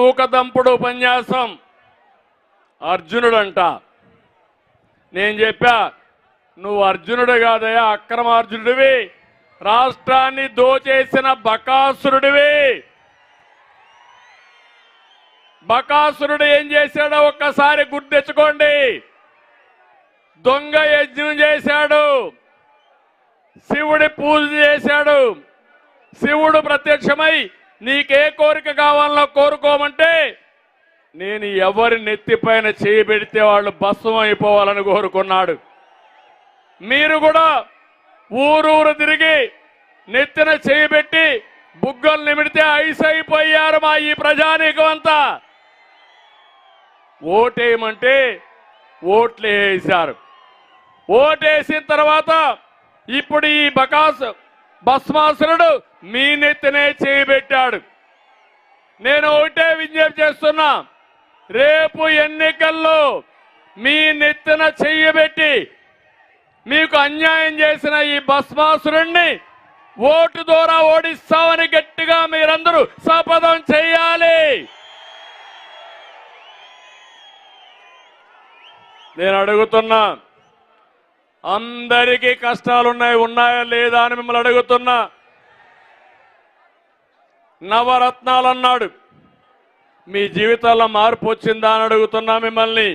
ఊకదంపుడు ఉపన్యాసం అర్జునుడంట. నేను చెప్పా, నువ్వు అర్జునుడు కాదయ్యా, అక్రమార్జునుడివి, రాష్ట్రాన్ని దోచేసిన బకాసురుడివి. బకాసురుడు ఏం చేశాడో ఒక్కసారి గుర్తెచ్చుకోండి. దొంగ యజ్ఞం చేశాడు, శివుడి పూజ చేశాడు. శివుడు ప్రత్యక్షమై నీకే కోరిక కావాలో కోరుకోమంటే నేను ఎవరి నెత్తిపైన చేయి పెడితే వాళ్ళు భస్మం అయిపోవాలని కోరుకున్నాడు. మీరు కూడా ఊరూరు తిరిగి నెత్తిన చేయి పెట్టి బుగ్గలు నిమిడితే ఐస్ అయిపోయారు మా ఈ ప్రజానీకం అంతా. ఓటేయమంటే ఓట్లు వేశారు. ఓటేసిన తర్వాత ఇప్పుడు ఈ భస్మాసురుడు మీ నెత్తినే చేయబెట్టాడు. నేను ఒకటే విజ్ఞప్తి చేస్తున్నా, రేపు ఎన్నికల్లో మీ నెత్తిన చెయ్యబెట్టి మీకు అన్యాయం చేసిన ఈ భస్మాసురుణ్ణి ఓటు ద్వారా ఓడిస్తామని గట్టిగా మీరందరూ శపథం చేయాలి. నేను అడుగుతున్నా, అందరికీ కష్టాలున్నాయి, ఉన్నాయా లేదా అని మిమ్మల్ని అడుగుతున్నా. నవరత్నాలు అన్నాడు, మీ జీవితాల్లో మార్పు వచ్చిందా అని అడుగుతున్నా మిమ్మల్ని.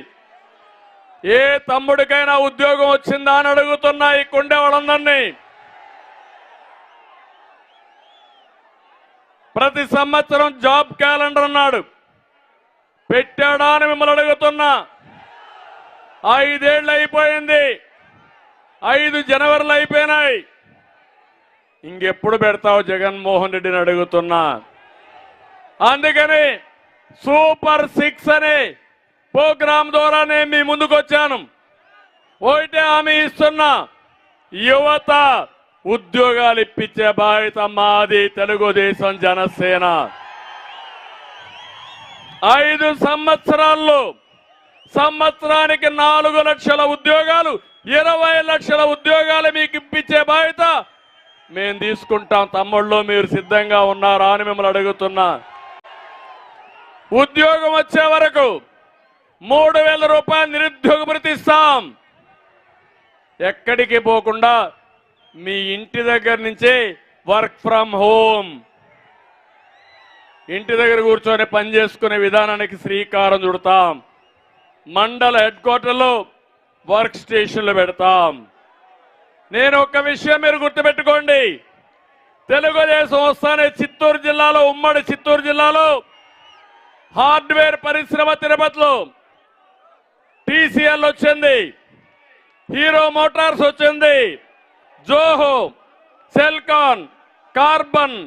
ఏ తమ్ముడికైనా ఉద్యోగం వచ్చిందా అని అడుగుతున్నా ఈ కొండే వాళ్ళందరినీ. ప్రతి సంవత్సరం జాబ్ క్యాలెండర్ అన్నాడు, పెట్టాడా అని మిమ్మల్ని అడుగుతున్నా. 5 ఏళ్ళు అయిపోయింది, 5 జనవరిలు అయిపోయినాయి. ఇంకెప్పుడు పెడతావు జగన్మోహన్ రెడ్డిని అడుగుతున్నా. అందుకని సూపర్ 6 అనే ప్రోగ్రాం ద్వారా నేను మీ ముందుకు వచ్చాను. ఒకటే హామీ ఇస్తున్నా, యువత ఉద్యోగాలు ఇప్పించే బాధ్యత మాది, తెలుగుదేశం జనసేన. 5 సంవత్సరాల్లో సంవత్సరానికి 4 లక్షల ఉద్యోగాలు, 20 లక్షల ఉద్యోగాలు మీకు ఇప్పించే బాధ్యత మేము తీసుకుంటాం. తమ్ముళ్ళు మీరు సిద్ధంగా ఉన్నారా అని మిమ్మల్ని అడుగుతున్నా. ఉద్యోగం వచ్చే వరకు 3,000 రూపాయలు నిరుద్యోగ భృతి ఇస్తాం. ఎక్కడికి పోకుండా మీ ఇంటి దగ్గర నుంచే వర్క్ ఫ్రమ్ హోమ్, ఇంటి దగ్గర కూర్చొని పనిచేసుకునే విధానానికి శ్రీకారం చుడతాం. మండల హెడ్ క్వార్టర్లో వర్క్ స్టేషన్లు పెడతాం. నేను ఒక్క విషయం మీరు గుర్తుపెట్టుకోండి, తెలుగుదేశం వస్తానే చిత్తూరు జిల్లాలో, ఉమ్మడి చిత్తూరు జిల్లాలో హార్డ్వేర్ పరిశ్రమ తిరుపతిలో టీసీఎల్ వచ్చింది, హీరో మోటార్స్ వచ్చింది, జోహో, సెల్కాన్, కార్బన్,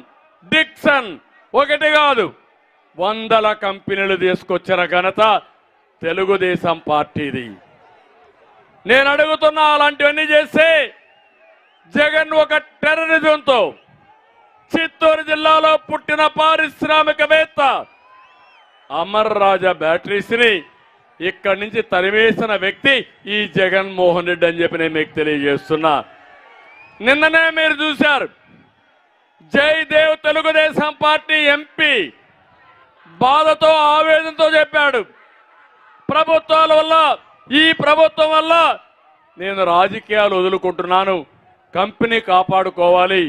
డిక్సన్, ఒకటి కాదు 100 కంపెనీలు తీసుకొచ్చిన ఘనత తెలుగుదేశం పార్టీది. నేను అడుగుతున్నా, అలాంటివన్నీ చేస్తే జగన్ ఒక టెర్రరిజంతో చిత్తూరు జిల్లాలో పుట్టిన పారిశ్రామికవేత్త అమర్ రాజా బ్యాటరీస్ ని ఇక్కడి నుంచి తరివేసిన వ్యక్తి ఈ జగన్మోహన్ రెడ్డి అని చెప్పి నేను మీకు తెలియజేస్తున్నా. నిన్ననే మీరు చూశారు, జయదేవ్ తెలుగుదేశం పార్టీ ఎంపీ బాధతో ఆవేదనతో చెప్పాడు, ప్రభుత్వాల వల్ల, ఈ ప్రభుత్వం వల్ల నేను రాజకీయాలు వదులుకుంటున్నాను, కంపెనీ కాపాడుకోవాలి,